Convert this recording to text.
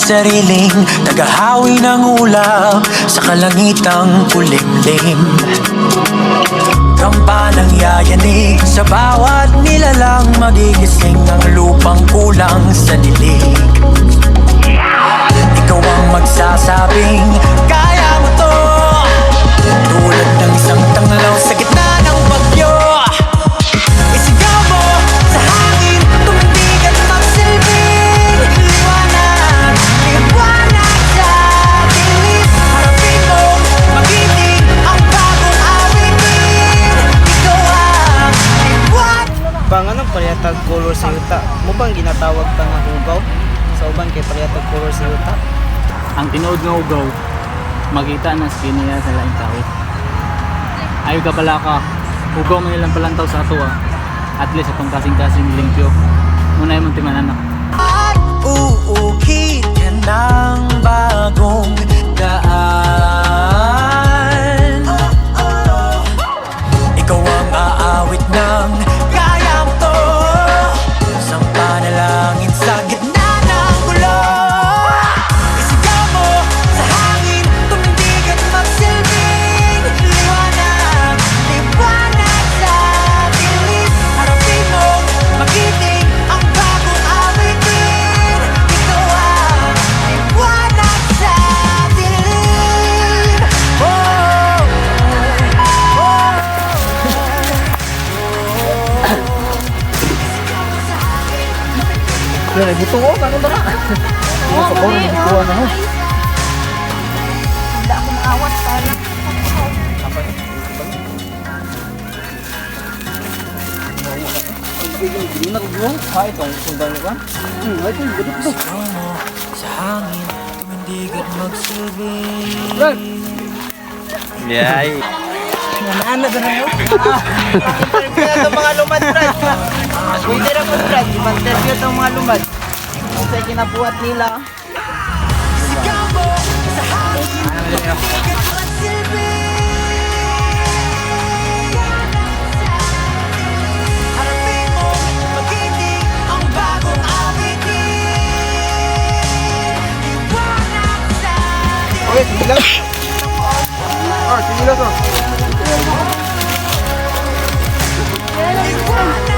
sariling tagahawi ng ulap sa kalangitang kulimlim. Kampanang yayanig sa bawat nilalang, magigising ang lupang kulang sa dilig. Ikaw ang magsasabing kaya mo to, tulad ng isang tanglaw sa gitna ng bagyo. Isigaw mo sa hangin, tumindig at magsilbing liwanag, liwanag sa dilim. Harapin mo, magiting ang bagong awitin. Ikaw ang liwanag. Panganong pariyatag color sa yuta, mo bang ginatawag ka nga hugaw? Sa uban kay pariyatag color sa yuta? Ang tinuod nga ugaw, makita na skin niya sa laing tao. Ayaw ka pala ka, ugaw mo nilang palantaw sa ato at least atong kasing-kasing limpyo. Muna yung muntiman anak. At uukit ka ng bagong daan. Ikaw ang aawit ng kaya mo to, isang panalangin sa gitna ng gulo. Isigaw mo sa hangin, tumindig at magsilbing liwanag, liwanag sa dilim. Harapin mo, magiting ang bagong awitin. Ikaw ang liwanag sa dilim. Yan, buto ko, kanong dara? Yung sa bawang nagkuha na ho. Hindi ako maawat para. Hindi na kagawang, ha, itong sundalo ka? Ay, ito, gudok to. Isigaw mo sa hangin, tumindig at magsilbing. Brad! Yay! Ano na na yun? Interview na itong mga lumad, Brad. Pwede na po, Brad. Interview itong mga lumad. Kung sa'yo kinabuhat nila. Isigaw mo sa hangin, tumindig at magsilbing. Harapin mo, magiting ang bagong awitin. Liwanag sa dilim. Okay, sige lang. Sige lang. Liwanag